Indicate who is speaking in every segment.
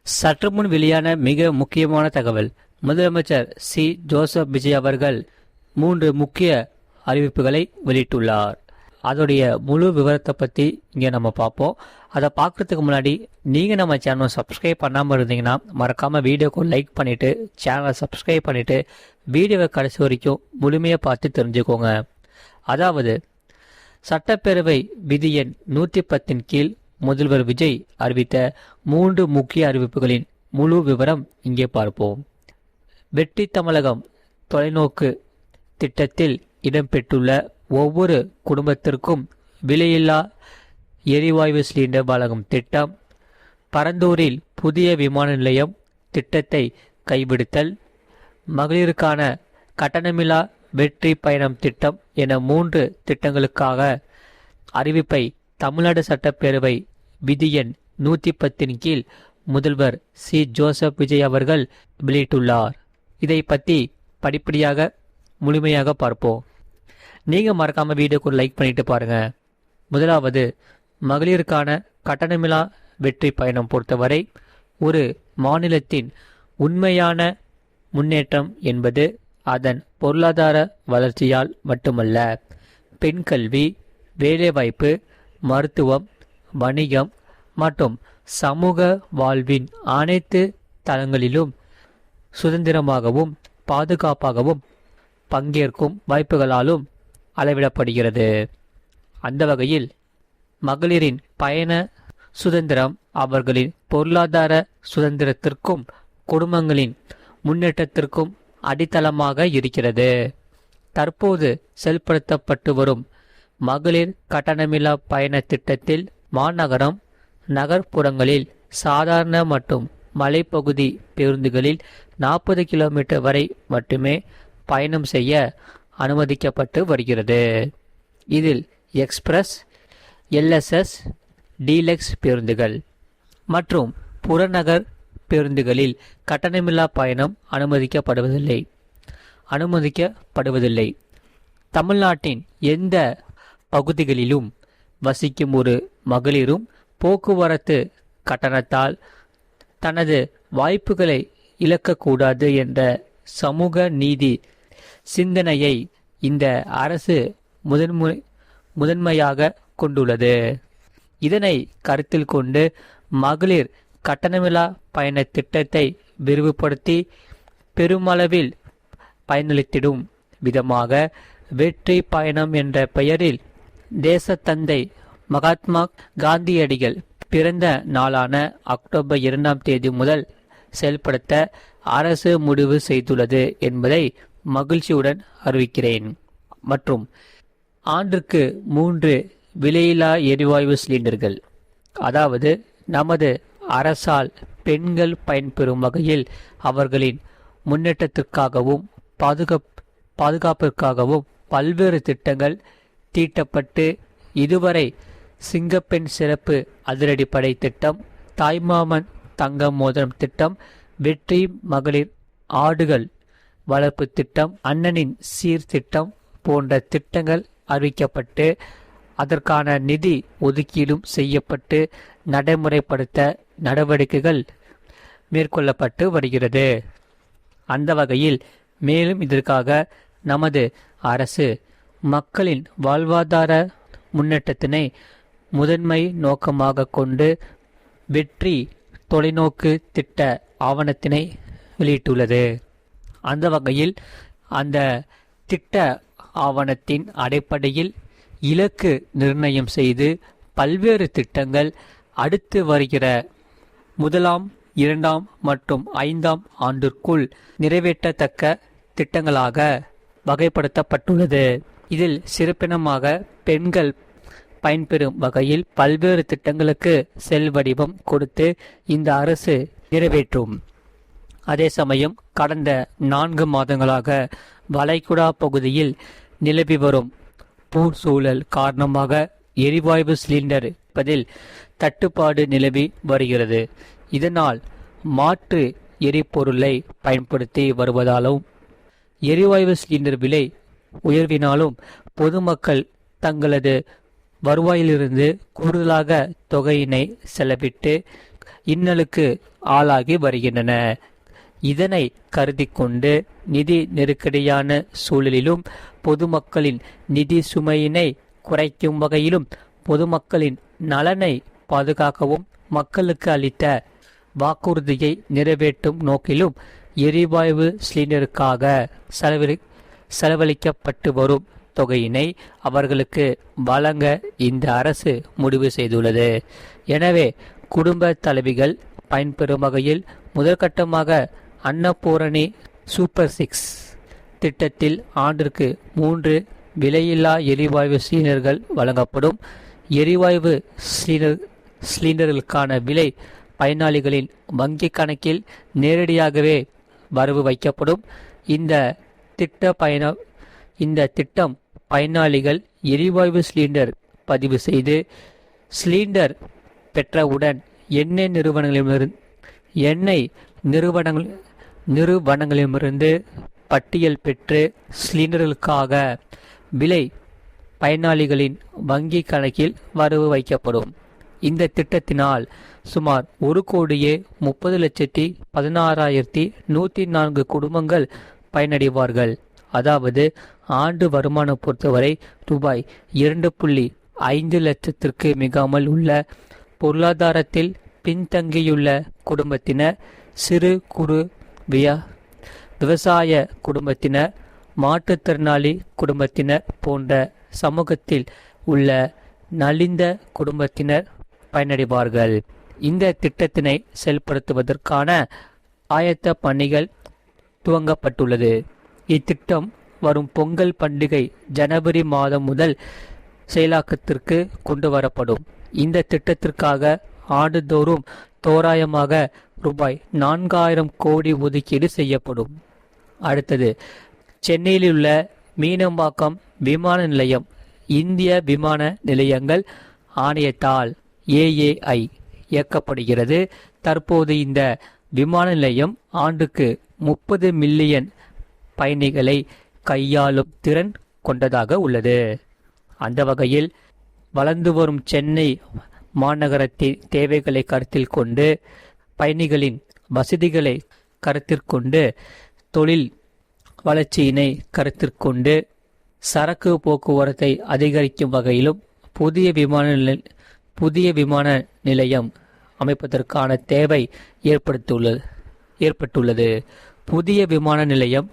Speaker 1: சற்று முன் வெளியான மிக முக்கியமான தகவல். முதலமைச்சர் சி ஜோசப் விஜய் அவர்கள் 3 முக்கிய அறிவிப்புகளை வெளியிட்டுள்ளார். அதோடைய முழு விவரத்தை பற்றி இங்கே நம்ம பார்ப்போம். அதை பார்க்குறதுக்கு முன்னாடி நீங்கள் நம்ம சேனலை சப்ஸ்கிரைப் பண்ணாமல் இருந்தீங்கன்னா மறக்காமல் வீடியோக்கு லைக் பண்ணிவிட்டு சேனலை சப்ஸ்கிரைப் பண்ணிவிட்டு வீடியோவை கடைசி வரைக்கும் முழுமையாக பார்த்து தெரிஞ்சுக்கோங்க. அதாவது சட்டப்பேரவை விதி எண் 110 கீழ் முதல்வர் விஜய் அறிவித்த 3 முக்கிய அறிவிப்புகளின் முழு விவரம் இங்கே பார்ப்போம். வெற்றி தமிழகம் தொலைநோக்கு திட்டத்தில் இடம்பெற்றுள்ள ஒவ்வொரு குடும்பத்திற்கும் விலையில்லா எரிவாயு சிலிண்டர் வழங்கும் திட்டம், பரந்தூரில் புதிய விமான நிலையம் திட்டத்தை கைவிடுத்தல், மகளிருக்கான கட்டணமில்லா வெற்றி பயணம் திட்டம் என 3 திட்டங்களுக்காக அறிவிப்பை தமிழ்நாடு சட்டப்பேரவை விதி எண் 110 கீழ் முதல்வர் சி ஜோசப் விஜய் அவர்கள் வெளியிட்டுள்ளார். இதை பற்றி படிப்படியாக முழுமையாக பார்ப்போம். நீங்கள் மறக்காமல் வீடியோக்கு லைக் பண்ணிட்டு பாருங்க. முதலாவது, மகளிருக்கான கட்டணமில்லா வெற்றி பயணம் பொறுத்தவரை ஒரு மாநிலத்தின் உண்மையான முன்னேற்றம் என்பது அதன் பொருளாதார வளர்ச்சியால் மட்டுமல்ல, பெண் கல்வி, வேலைவாய்ப்பு, மருத்துவம், வணிகம் மற்றும் சமூக வாழ்வின் அனைத்து தளங்களிலும் சுதந்திரமாகவும் பாதுகாப்பாகவும் பங்கேற்கும் வாய்ப்புகளாலும் அளவிடப்படுகிறது. அந்த வகையில் மகளிரின் பயண சுதந்திரம் அவர்களின் பொருளாதார சுதந்திரத்திற்கும் குடும்பங்களின் முன்னேற்றத்திற்கும் அடித்தளமாக இருக்கிறது. தற்போது செயல்படுத்தப்பட்டு வரும் மகளிர் கட்டணமில்லா பயண திட்டத்தில் மாநகரம், நகர்ப்புறங்களில் சாதாரண மற்றும் மலைப்பகுதி பேருந்துகளில் 40 கிலோமீட்டர் வரை மட்டுமே பயணம் செய்ய அனுமதிக்கப்பட்டு வருகிறது. இதில் எக்ஸ்பிரஸ், எல்எஸ்எஸ், டீலக்ஸ் பேருந்துகள் மற்றும் புறநகர் பேருந்துகளில் கட்டணமில்லா பயணம் அனுமதிக்கப்படுவதில்லை. தமிழ்நாட்டின் எந்த பகுதிகளிலும் வசிக்கும் ஒரு மகளிரும் போக்குவரத்து கட்டணத்தால் தனது வாய்ப்புகளை இழக்கக்கூடாது என்ற சமூக நீதி சிந்தனையை இந்த அரசு முதன்மையாக கொண்டுள்ளது. இதனை கருத்தில் கொண்டு மகளிர் கட்டணமில்லா பயண திட்டத்தை விரிவுபடுத்தி பெருமளவில் பயனளித்திடும் விதமாக வெற்றி பயணம் என்ற பெயரில் தேசத்தந்தை மகாத்மா காந்தியடிகள் பிறந்த நாளான அக்டோபர் 2 முதல் செயல்படுத்த அரசு முடிவு செய்துள்ளது என்பதை மகிழ்ச்சியுடன் அறிவிக்கிறேன். மற்றும் ஆண்டுக்கு 3 விலையில்லா எரிவாயு சிலிண்டர்கள், அதாவது நமது அரசால் பெண்கள் பயன்பெறும் வகையில் அவர்களின் முன்னேற்றத்திற்காகவும் பாதுகாப்பிற்காகவும் பல்வேறு திட்டங்கள் தீட்டப்பட்டு இதுவரை சிங்கப்பெண் சிறப்பு அதிரடிப்படை திட்டம், தாய்மாமன் தங்க மோதிரம் திட்டம், வெற்றி மகளிர் ஆடுகள் வளர்ப்பு திட்டம், அண்ணனின் சீர்திட்டம் போன்ற திட்டங்கள் அறிவிக்கப்பட்டு அதற்கான நிதி ஒதுக்கீடும் செய்யப்பட்டு நடைமுறைப்படுத்த நடவடிக்கைகள் மேற்கொள்ளப்பட்டு வருகிறது. அந்த வகையில் மேலும் இதற்காக நமது அரசு மக்களின் வாழ்வாதார முன்னேற்றத்தினை முதன்மை நோக்கமாக கொண்டு வெற்றி தொலைநோக்கு திட்ட ஆவணத்தினை வெளியிட்டுள்ளது. அந்த வகையில் அந்த திட்ட ஆவணத்தின் அடிப்படையில் இலக்கு நிர்ணயம் செய்து பல்வேறு திட்டங்கள் அடுத்து வருகிற 1ஆம், 2ஆம் மற்றும் 5ஆம் ஆண்டிற்குள் நிறைவேற்றத்தக்க திட்டங்களாக வகைப்படுத்தப்பட்டுள்ளது. இதில் சிறப்பினமாக பெண்கள் பயன்பெறும் வகையில் பல்வேறு திட்டங்களுக்கு செல் வடிவம் கொடுத்து இந்த அரசு நிறைவேற்றும். அதே சமயம் கடந்த 4 மாதங்களாக வளைகுடா பகுதியில் நிலவி வரும் போர் சூழல் காரணமாக எரிவாயு சிலிண்டர் பதில் தட்டுப்பாடு நிலவி வருகிறது. இதனால் மாற்று எரிபொருளை பயன்படுத்தி வருவதாலும் எரிவாயு சிலிண்டர் விலை உயர்வினாலும் பொதுமக்கள் தங்களது வருவாயிலிருந்து கூடுதலாக தொகையினை செலவிட்டு இன்னலுக்கு ஆளாகி வருகின்றன. இதனை கருதி கொண்டு நிதி நெருக்கடியான சூழலிலும் பொதுமக்களின் நிதி சுமையினை குறைக்கும் வகையிலும் பொதுமக்களின் நலனை பாதுகாக்கவும் மக்களுக்கு அளித்த வாக்குறுதியை நிறைவேற்றும் நோக்கிலும் எரிவாயு சிலிண்டருக்காக செலவழிக்கப்பட்டு வரும் தொகையினை அவர்களுக்கு வழங்க இந்த அரசு முடிவு செய்துள்ளது. எனவே குடும்ப தலைவிகள் பயன்பெறும் வகையில் முதற்கட்டமாக அன்னபூரணி சூப்பர் 6 திட்டத்தில் ஆண்டிற்கு 3 விலையில்லா எரிவாயு சிலிண்டர்கள் வழங்கப்படும். எரிவாயு சிலிண்டர்களுக்கான விலை பயனாளிகளின் வங்கி கணக்கில் நேரடியாகவே வரவு வைக்கப்படும். இந்த திட்டம் பயனாளிகள் எரிவாயு சிலிண்டர் பதிவு செய்து சிலிண்டர் பெற்றவுடன் எண்ணெய் நிறுவனங்களிடமிருந்து பட்டியல் பெற்று சிலிண்டர்களுக்காக விலை பயனாளிகளின் வங்கி கணக்கில் வரவு வைக்கப்படும். இந்த திட்டத்தினால் சுமார் 1,30,16,104 குடும்பங்கள் பயனடைவார்கள். அதாவது ஆண்டு வருமானம் பொறுத்தவரை ரூபாய் 2.5 லட்சத்திற்கு மிகாமல் உள்ள பொருளாதாரத்தில் பின்தங்கியுள்ள குடும்பத்தினர், சிறு குறு விவசாய குடும்பத்தினர், மாற்றுத்திறனாளி குடும்பத்தினர் போன்ற சமூகத்தில் உள்ள நலிந்த குடும்பத்தினர் பயனடைவார்கள். இந்த திட்டத்தினை செயல்படுத்துவதற்கான ஆயத்த பணிகள் துவங்கப்பட்டுள்ளது. இத்திட்டம் வரும் பொங்கல் பண்டிகை ஜனவரி மாதம் முதல் செயலாக்கத்திற்கு கொண்டு வரப்படும். இந்த திட்டத்திற்காக ஆண்டுதோறும் தோராயமாக ரூபாய் 4,000 கோடி ஒதுக்கீடு செய்யப்படும். அடுத்தது, சென்னையில் உள்ள மீனம்பாக்கம் விமான நிலையம் இந்திய விமான நிலையங்கள் ஆணையத்தால் AAI இயக்கப்படுகிறது. தற்போது இந்த விமான நிலையம் ஆண்டுக்கு 30 மில்லியன் பயணிகளை கையாளும் திறன் கொண்டதாக உள்ளது. அந்த வகையில் வளர்ந்து வரும் சென்னை மாநகரத்தின் தேவைகளை கருத்தில் கொண்டு, பயணிகளின் வசதிகளை கருத்திற்கொண்டு, தொழில் வளர்ச்சியினை கருத்திற்கொண்டு சரக்கு போக்குவரத்தை அதிகரிக்கும் வகையிலும் புதிய விமான நிலையம் அமைப்பதற்கான தேவை ஏற்பட்டுள்ளது. புதிய விமான நிலையம்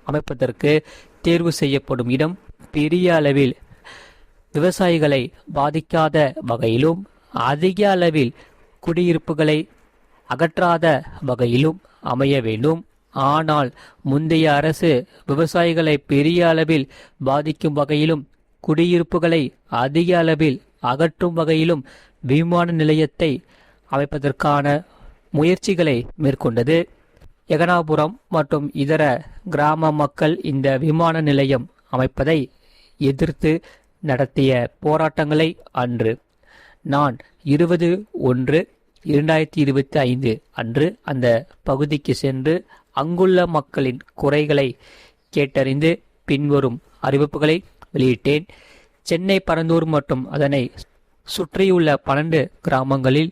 Speaker 1: அமைப்பதற்கு தேர்வு செய்யப்படும் இடம் பெரிய அளவில் விவசாயிகளை பாதிக்காத வகையிலும் அதிக அளவில் குடியிருப்புகளை அகற்றாத வகையிலும் அமைய வேண்டும். ஆனால் முந்தைய அரசு விவசாயிகளை பெரிய அளவில் பாதிக்கும் வகையிலும் குடியிருப்புகளை அதிக அளவில் அகற்றும் வகையிலும் விமான நிலையத்தை அமைப்பதற்கான முயற்சிகளை மேற்கொண்டது. எகனாபுரம் மற்றும் இதர கிராம மக்கள் இந்த விமான நிலையம் அமைப்பதை எதிர்த்து நடத்திய போராட்டங்களை அன்று நான் 20/1/2025 அன்று அந்த பகுதிக்கு சென்று அங்குள்ள மக்களின் குறைகளை கேட்டறிந்து பின்வரும் அறிவிப்புகளை வெளியிட்டேன். சென்னை, பரந்தூர் மற்றும் அதனை சுற்றியுள்ள 12 கிராமங்களில்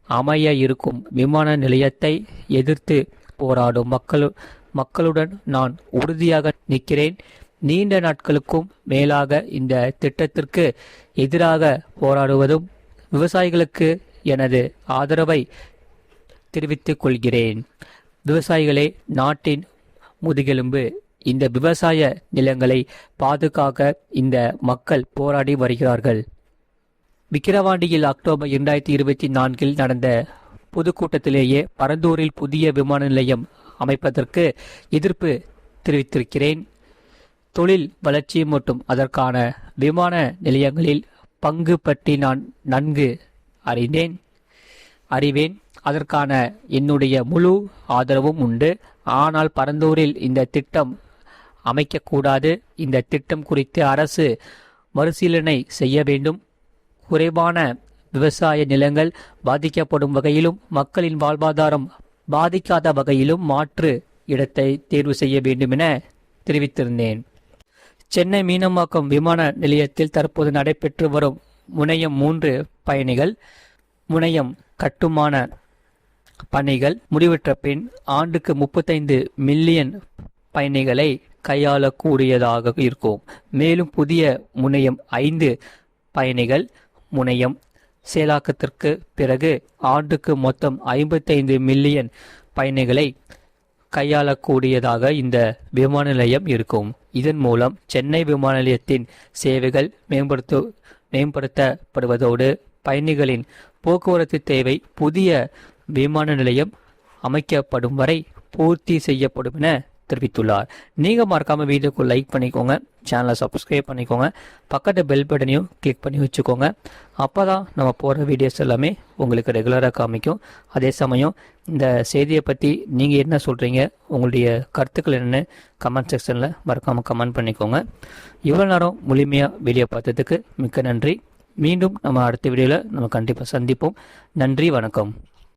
Speaker 1: அமைய இருக்கும் விமான நிலையத்தை எதிர்த்து போராடும் மக்களுடன் நான் உறுதியாக நிற்கிறேன். நீண்ட நாட்களுக்கும் மேலாக இந்த திட்டத்திற்கு எதிராக போராடுவதும் விவசாயிகளுக்கு எனது ஆதரவை தெரிவித்துக் கொள்கிறேன். விவசாயிகளே நாட்டின் முதுகெலும்பு. இந்த விவசாய நிலங்களை பாதுகாக்க இந்த மக்கள் போராடி வருகிறார்கள். விக்கிரவாண்டியில் அக்டோபர் 2024 நடந்த பொதுக்கூட்டத்திலேயே பரந்தூரில் புதிய விமான நிலையம் அமைப்பதற்கு எதிர்ப்பு தெரிவித்திருக்கிறேன். தொழில் வளர்ச்சி மற்றும் அதற்கான விமான நிலையங்களில் பங்கு பற்றி நான் நன்கு அறிவேன். அதற்கான என்னுடைய முழு ஆதரவும் உண்டு. ஆனால் பரந்தூரில் இந்த திட்டம் அமைக்கக்கூடாது. இந்த திட்டம் குறித்து அரசு மறுசீலனை செய்ய வேண்டும். குறைவான விவசாய நிலங்கள் பாதிக்கப்படும் வகையிலும் மக்களின் வாழ்வாதாரம் பாதிக்காத வகையிலும் மாற்று இடத்தை தேர்வு செய்ய வேண்டும் என தெரிவித்திருந்தேன். சென்னை மீனம்பாக்கம் விமான நிலையத்தில் தற்போது நடைபெற்று வரும் முனையம் 3 பயணிகள் முனையம் கட்டுமான பணிகள் முடிவுற்ற பின் ஆண்டுக்கு 35 மில்லியன் பயணிகளை கையாளக்கூடியதாக இருக்கும். மேலும் புதிய முனையம் 5 பயணிகள் முனையம் செயலாக்கத்திற்கு பிறகு ஆண்டுக்கு மொத்தம் 55 மில்லியன் பயணிகளை கையாளக்கூடியதாக இந்த விமான நிலையம் இருக்கும். இதன் மூலம் சென்னை விமான நிலையத்தின் சேவைகள் மேம்படுத்தப்படுவதோடு பயணிகளின் போக்குவரத்து தேவை புதிய விமான நிலையம் அமைக்கப்படும் வரை பூர்த்தி செய்யப்படும் என தெரிவித்துள்ளார். நீங்கள் மறக்காமல் வீடியோக்கு லைக் பண்ணிக்கோங்க, சேனலை சப்ஸ்கிரைப் பண்ணிக்கோங்க, பக்கத்து பெல் பட்டனையும் கிளிக் பண்ணி வச்சுக்கோங்க. அப்போ தான் நம்ம போகிற வீடியோஸ் எல்லாமே உங்களுக்கு ரெகுலராக காமிக்கும். அதே சமயம் இந்த செய்தியை பற்றி நீங்கள் என்ன சொல்கிறீங்க, உங்களுடைய கருத்துக்கள் என்னென்னு கமெண்ட் செக்ஷனில் மறக்காமல் கமெண்ட் பண்ணிக்கோங்க. இவ்வளோ நேரம் முழுமையாக வீடியோ பார்த்ததுக்கு மிக்க நன்றி. மீண்டும் நம்ம அடுத்த வீடியோவில் நம்ம கண்டிப்பாக சந்திப்போம். நன்றி, வணக்கம்.